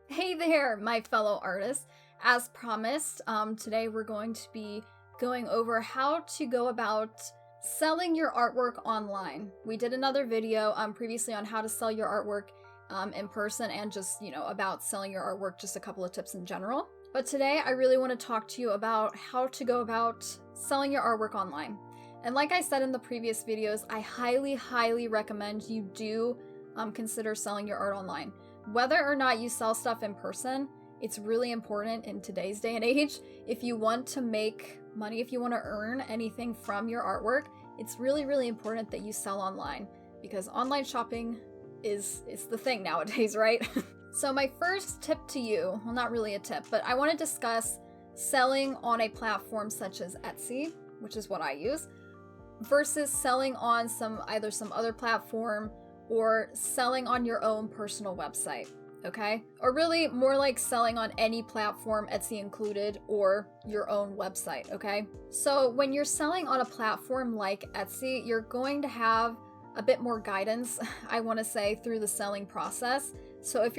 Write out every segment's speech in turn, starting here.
Hey there, my fellow artists. As promised, today we're going to be going over how to go about selling your artwork online. We did another video previously on how to sell your artwork in person and just, about selling your artwork, just a couple of tips in general. But today I really want to talk to you about how to go about selling your artwork online. And like I said in the previous videos, I highly recommend you do consider selling your art online. Whether or not you sell stuff in person, it's really important in today's day and age. If you want to make money, if you want to earn anything from your artwork, it's really important that you sell online, because online shopping is the thing nowadays, right? So my first tip to you, well, not really a tip, but I want to discuss selling on a platform such as Etsy, which is what I use, versus selling on either some other platform or selling on your own personal website, okay? Or really more like selling on any platform, Etsy included, or your own website, okay? So when you're selling on a platform like Etsy, you're going to have a bit more guidance, I want to say, through the selling process. So if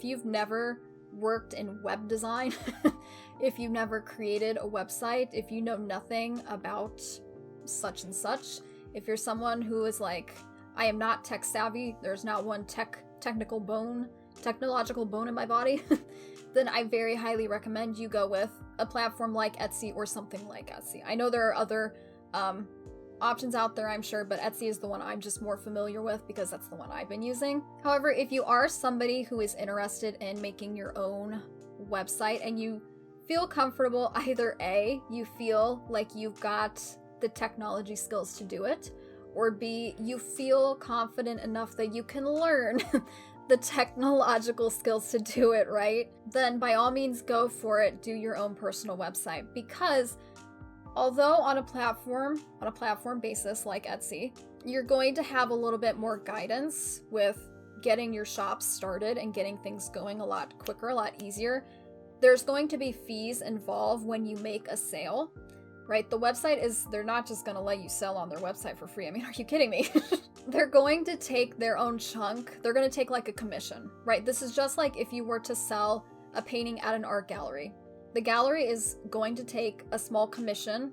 you've never worked in web design, if you've never created a website, if you know nothing about such and such, if you're someone who is like, I am not tech savvy, there's not one technological bone in my body, then I very highly recommend you go with a platform like Etsy or something like Etsy. I know there are other options out there, I'm sure, but Etsy is the one I'm just more familiar with because that's the one I've been using. However, if you are somebody who is interested in making your own website and you feel comfortable, either A, you feel like you've got the technology skills to do it, or B, you feel confident enough that you can learn the technological skills to do it, right? Then by all means go for it, do your own personal website. Because although on a platform basis like Etsy, you're going to have a little bit more guidance with getting your shop started and getting things going a lot quicker, a lot easier, there's going to be fees involved when you make a sale. Right? The website they're not just going to let you sell on their website for free. I mean, are you kidding me? They're going to take their own chunk. They're going to take like a commission, right? This is just like if you were to sell a painting at an art gallery. The gallery is going to take a small commission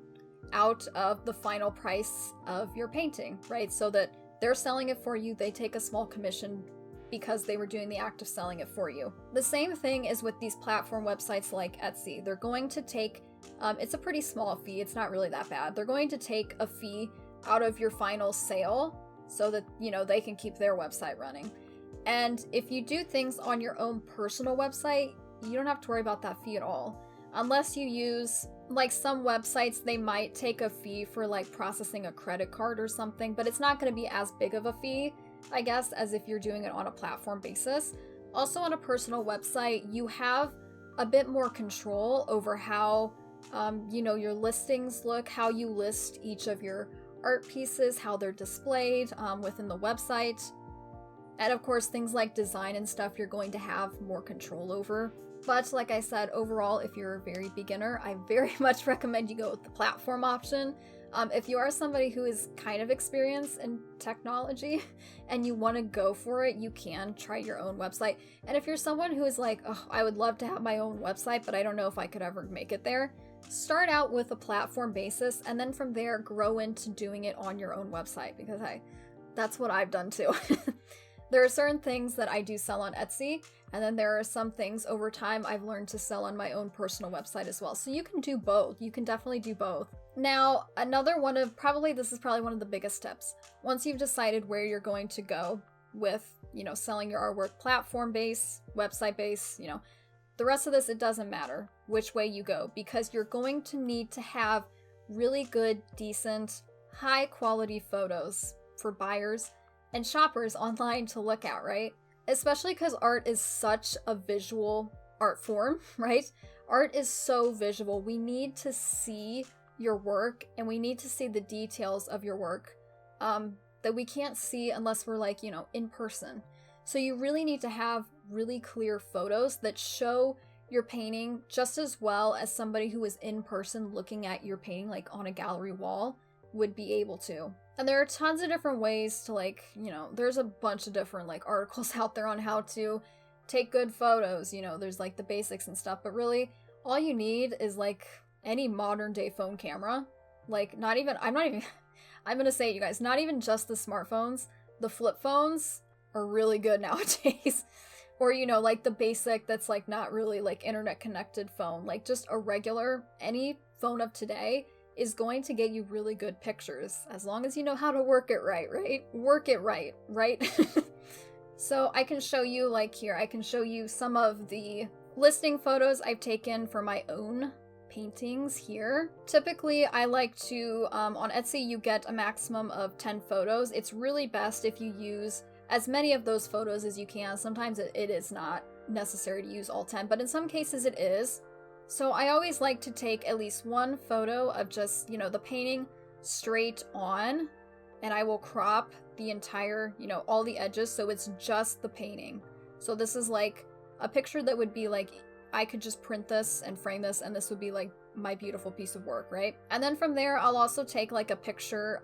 out of the final price of your painting, right? So that they're selling it for you. They take a small commission because they were doing the act of selling it for you. The same thing is with these platform websites like Etsy. They're going to take it's a pretty small fee. It's not really that bad. They're going to take a fee out of your final sale so that, they can keep their website running. And if you do things on your own personal website, you don't have to worry about that fee at all. Unless you use, like some websites, they might take a fee for like processing a credit card or something, but it's not going to be as big of a fee, I guess, as if you're doing it on a platform basis. Also on a personal website, you have a bit more control over how your listings look, how you list each of your art pieces, how they're displayed within the website. And of course, things like design and stuff you're going to have more control over. But like I said, overall, if you're a very beginner, I very much recommend you go with the platform option. If you are somebody who is kind of experienced in technology and you want to go for it, you can try your own website. And if you're someone who is like, oh, I would love to have my own website, but I don't know if I could ever make it there, start out with a platform basis and then from there grow into doing it on your own website, because that's what I've done too. There are certain things that I do sell on Etsy, and then there are some things over time I've learned to sell on my own personal website as well. So you can do both. You can definitely do both. Now, this is probably one of the biggest tips. Once you've decided where you're going to go with, selling your artwork, platform-based, website-based, the rest of this, it doesn't matter which way you go, because you're going to need to have really good, decent, high-quality photos for buyers and shoppers online to look at, right? Especially because art is such a visual art form, right? Art is so visual. We need to see your work and we need to see the details of your work that we can't see unless we're like, in person. So you really need to have really clear photos that show your painting just as well as somebody who is in person looking at your painting, like on a gallery wall, would be able to. And there are tons of different ways to there's a bunch of different articles out there on how to take good photos, you know, there's like the basics and stuff, but really all you need is like any modern day phone camera. Like I'm gonna say it, you guys, not even just the smartphones, the flip phones are really good nowadays. Or, you know, like the basic that's like not really like internet connected phone, like just a regular, any phone of today is going to get you really good pictures as long as you know how to work it right, right? Work it right, right? So I can show you, like here, I can show you some of the listing photos I've taken for my own paintings here. Typically, I like to, on Etsy, you get a maximum of 10 photos. It's really best if you use as many of those photos as you can. Sometimes it is not necessary to use all 10, but in some cases it is. So I always like to take at least one photo of just, you know, the painting straight on, and I will crop the entire, you know, all the edges so it's just the painting. So this is like a picture that would be like, I could just print this and frame this and this would be like my beautiful piece of work, right? And then from there, I'll also take like a picture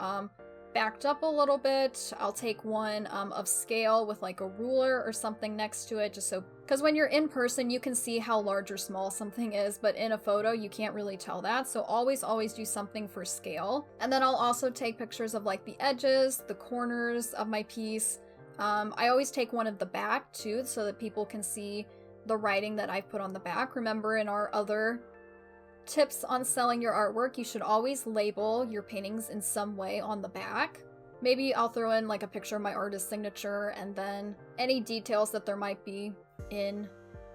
backed up a little bit. I'll take one of scale with like a ruler or something next to it, just so, because when you're in person, you can see how large or small something is, but in a photo, you can't really tell that. So always do something for scale. And then I'll also take pictures of like the edges, the corners of my piece. I always take one of the back too, so that people can see the writing that I've put on the back. Remember, in our other tips on selling your artwork, you should always label your paintings in some way on the back. Maybe I'll throw in like a picture of my artist's signature and then any details that there might be in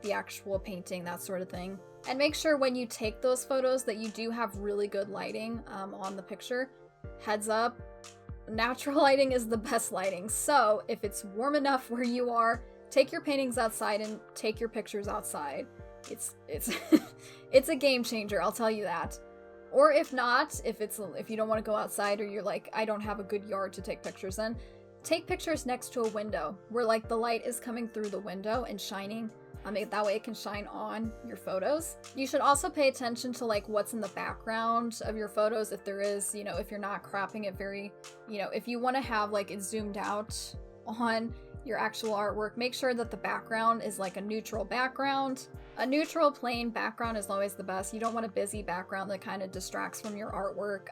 the actual painting, that sort of thing. And make sure when you take those photos that you do have really good lighting on the picture. Heads up, natural lighting is the best lighting. So if it's warm enough where you are, take your paintings outside and take your pictures outside. It's it's a game changer, I'll tell you that. Or if not, if you don't want to go outside, or you're like, I don't have a good yard to take pictures in, take pictures next to a window where like the light is coming through the window and shining. That way it can shine on your photos. You should also pay attention to like what's in the background of your photos, if there is, you know, if you're not cropping it very, you know, if you want to have like it zoomed out on your actual artwork, make sure that the background is like a neutral background. A neutral plain background is always the best. You don't want a busy background that kind of distracts from your artwork.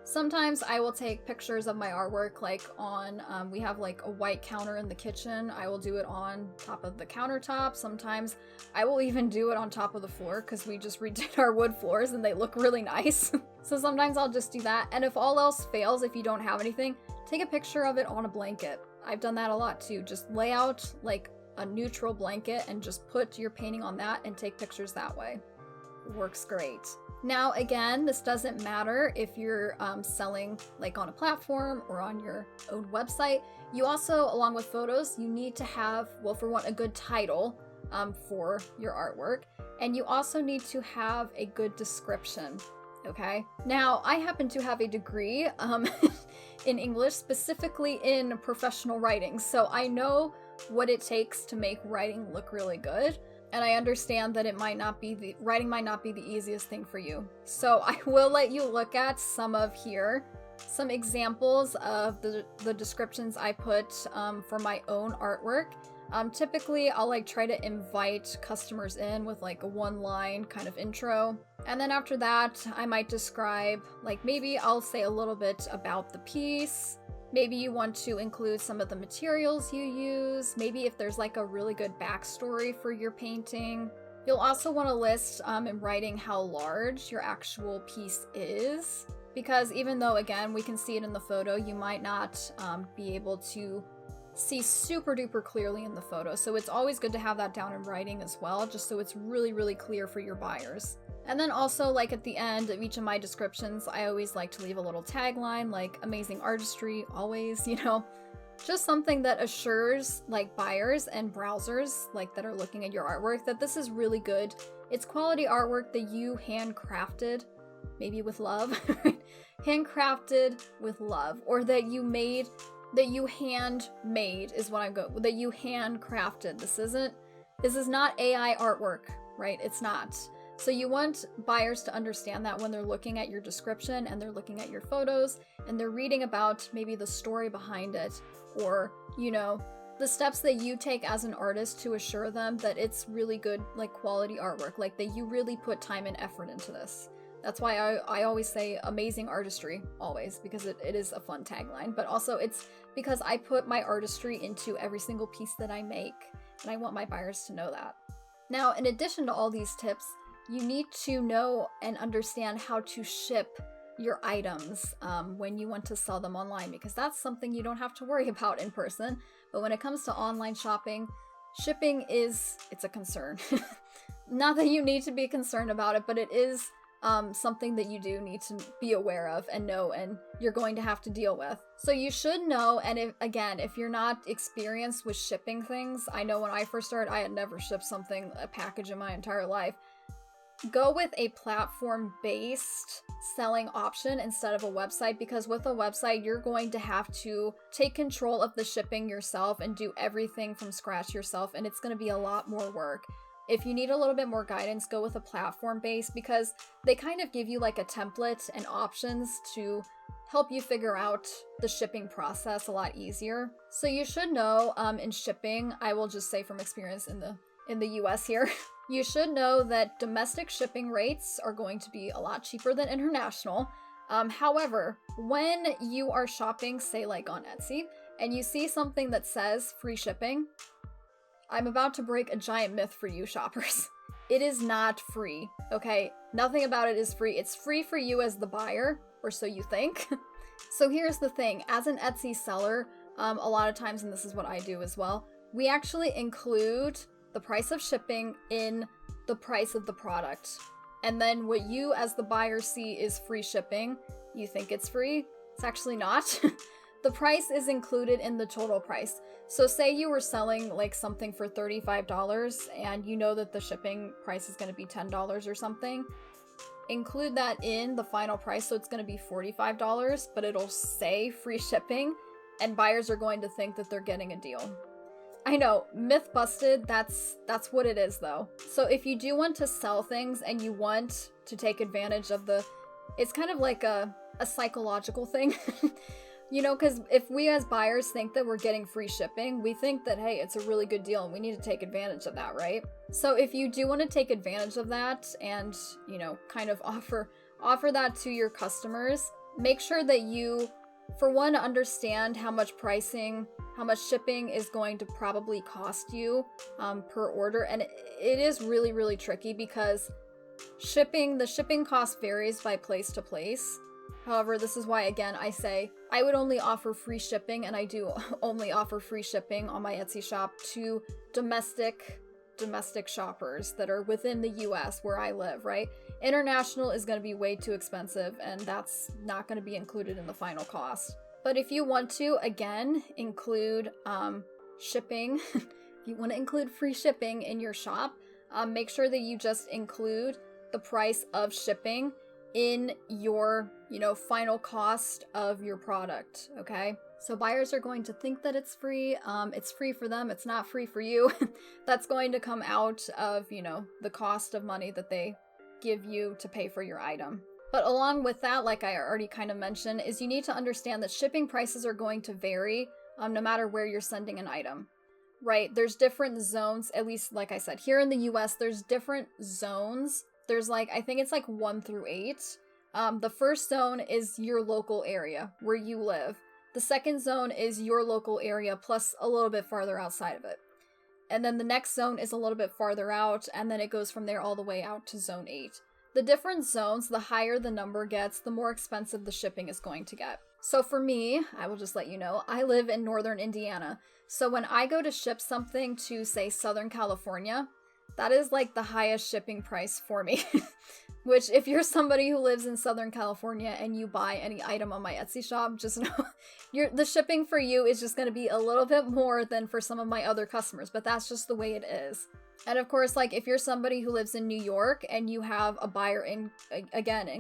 Sometimes I will take pictures of my artwork like on, we have like a white counter in the kitchen. I will do it on top of the countertop. Sometimes I will even do it on top of the floor because we just redid our wood floors and they look really nice. So sometimes I'll just do that. And if all else fails, if you don't have anything, take a picture of it on a blanket. I've done that a lot too. Just lay out like a neutral blanket and just put your painting on that and take pictures that way. It works great. Now again, this doesn't matter if you're selling like on a platform or on your own website. You also, along with photos, you need to have, well, for one, a good title for your artwork, and you also need to have a good description. Okay. Now, I happen to have a degree in English, specifically in professional writing, so I know what it takes to make writing look really good, and I understand that writing might not be the easiest thing for you. So I will let you look at some examples of the descriptions I put for my own artwork. Typically, I'll like try to invite customers in with like a one-line kind of intro. And then after that, I might describe, like maybe I'll say a little bit about the piece. Maybe you want to include some of the materials you use. Maybe if there's like a really good backstory for your painting. You'll also want to list in writing how large your actual piece is. Because even though, again, we can see it in the photo, you might not be able to see super duper clearly in the photo. So it's always good to have that down in writing as well, just so it's really, really clear for your buyers. And then also, like at the end of each of my descriptions, I always like to leave a little tagline like amazing artistry, always, you know, just something that assures like buyers and browsers like that are looking at your artwork that this is really good. It's quality artwork that you handcrafted, maybe with love, handcrafted with love, or that you made, that you handmade is what I'm going, that you handcrafted. This is not AI artwork, right? It's not. So you want buyers to understand that when they're looking at your description and they're looking at your photos and they're reading about maybe the story behind it, or, you know, the steps that you take as an artist to assure them that it's really good, like, quality artwork, like that you really put time and effort into this. That's why I always say amazing artistry, always, because it is a fun tagline, but also it's because I put my artistry into every single piece that I make, and I want my buyers to know that. Now, in addition to all these tips, you need to know and understand how to ship your items when you want to sell them online, because that's something you don't have to worry about in person. But when it comes to online shopping, shipping it's a concern. Not that you need to be concerned about it, but it is something that you do need to be aware of and know, and you're going to have to deal with. So you should know, and if you're not experienced with shipping things, I know when I first started, I had never shipped a package in my entire life. Go with a platform-based selling option instead of a website, because with a website, you're going to have to take control of the shipping yourself and do everything from scratch yourself, and it's going to be a lot more work. If you need a little bit more guidance, go with a platform-based, because they kind of give you like a template and options to help you figure out the shipping process a lot easier. So you should know in shipping, I will just say from experience in the US here, you should know that domestic shipping rates are going to be a lot cheaper than international. However, when you are shopping, say like on Etsy, and you see something that says free shipping, I'm about to break a giant myth for you shoppers. It is not free, okay? Nothing about it is free. It's free for you as the buyer, or so you think. So here's the thing, as an Etsy seller, a lot of times, and this is what I do as well, we actually include the price of shipping in the price of the product. And then what you as the buyer see is free shipping. You think it's free? It's actually not. The price is included in the total price. So say you were selling like something for $35 and you know that the shipping price is going to be $10 or something. Include that in the final price, so it's going to be $45, but it'll say free shipping, and buyers are going to think that they're getting a deal. I know, myth busted, that's what it is though. So if you do want to sell things and you want to take advantage of it's kind of like a psychological thing. You know, because if we as buyers think that we're getting free shipping, we think that, hey, it's a really good deal and we need to take advantage of that, right? So if you do want to take advantage of that and, you know, kind of offer that to your customers, make sure that you, for one, understand how much shipping is going to probably cost you per order. And it is really, really tricky because the shipping cost varies by place to place. However, this is why, again, I say I would only offer free shipping, and I do only offer free shipping on my Etsy shop to domestic shoppers that are within the US where I live, right? International is going to be way too expensive, and that's not going to be included in the final cost. But if you want to, again, include shipping, if you want to include free shipping in your shop, make sure that you just include the price of shipping in your, final cost of your product, okay? So buyers are going to think that it's free for them, it's not free for you. That's going to come out of, the cost of money that they give you to pay for your item. But along with that, like I already kind of mentioned, is you need to understand that shipping prices are going to vary no matter where you're sending an item, right? There's different zones, at least like I said, here in the US, there's different zones. There's I think it's 1 through 8. The first zone is your local area where you live. The second zone is your local area plus a little bit farther outside of it. And then the next zone is a little bit farther out, and then it goes from there all the way out to zone 8. The different zones, the higher the number gets, the more expensive the shipping is going to get. So for me, I will just let you know, I live in northern Indiana. So when I go to ship something to, say, Southern California, that is the highest shipping price for me. Which, if you're somebody who lives in Southern California and you buy any item on my Etsy shop, just know the shipping for you is just going to be a little bit more than for some of my other customers, but that's just the way it is. And of course, if you're somebody who lives in New York and you have a buyer in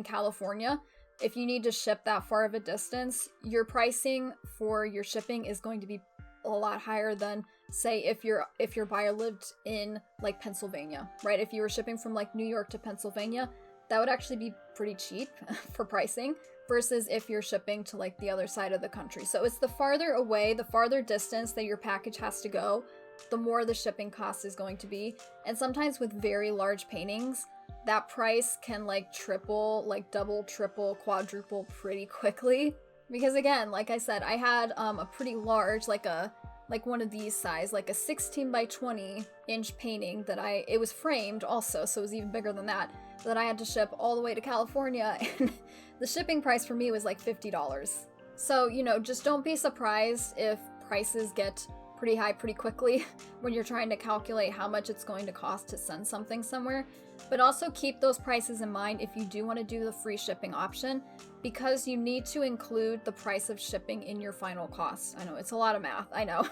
California, if you need to ship that far of a distance, your pricing for your shipping is going to be a lot higher than, say, if your buyer lived in Pennsylvania, right? If you were shipping from New York to Pennsylvania, that would actually be pretty cheap for pricing versus if you're shipping to like the other side of the country. So it's the farther away, the farther distance that your package has to go, the more the shipping cost is going to be. And sometimes with very large paintings, that price can like triple, like double, triple, quadruple pretty quickly. Because again, like I said, I had a pretty large, like one of these size, like a 16 by 20 inch painting that it was framed also, so it was even bigger than that I had to ship all the way to California, and the shipping price for me was like $50. So, you know, just don't be surprised if prices get pretty high pretty quickly when you're trying to calculate how much it's going to cost to send something somewhere. But also keep those prices in mind if you do want to do the free shipping option, because you need to include the price of shipping in your final cost. I know it's a lot of math, I know.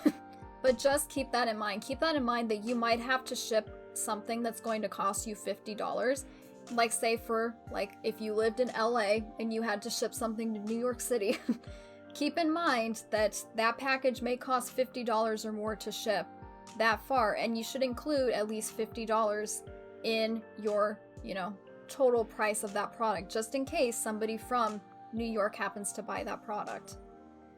But just keep that in mind. Keep that in mind that you might have to ship something that's going to cost you $50. Like say for, like, if you lived in LA and you had to ship something to New York City, keep in mind that that package may cost $50 or more to ship that far, and you should include at least $50 in your, you know, total price of that product, just in case somebody from New York happens to buy that product.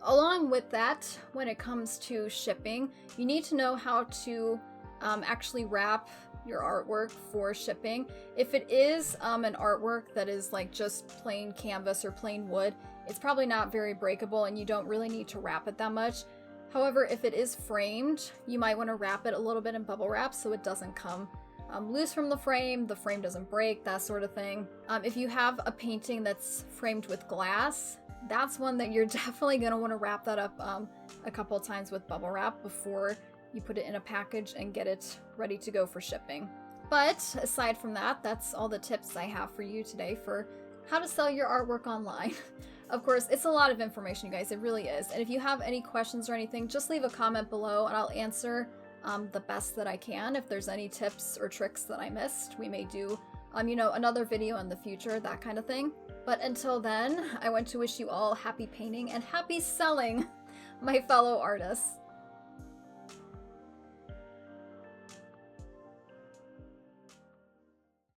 Along with that, when it comes to shipping, you need to know how to actually wrap your artwork for shipping. If it is an artwork that is like just plain canvas or plain wood, it's probably not very breakable and you don't really need to wrap it that much. However, if it is framed, you might want to wrap it a little bit in bubble wrap so it doesn't come loose from the frame doesn't break, that sort of thing. If you have a painting that's framed with glass, that's one that you're definitely going to want to wrap that up a couple of times with bubble wrap before you put it in a package and get it ready to go for shipping. But aside from that, that's all the tips I have for you today for how to sell your artwork online. Of course, it's a lot of information, you guys, it really is. And if you have any questions or anything, just leave a comment below and I'll answer the best that I can. If there's any tips or tricks that I missed, we may do, you know, another video in the future, that kind of thing. But until then, I want to wish you all happy painting and happy selling, my fellow artists.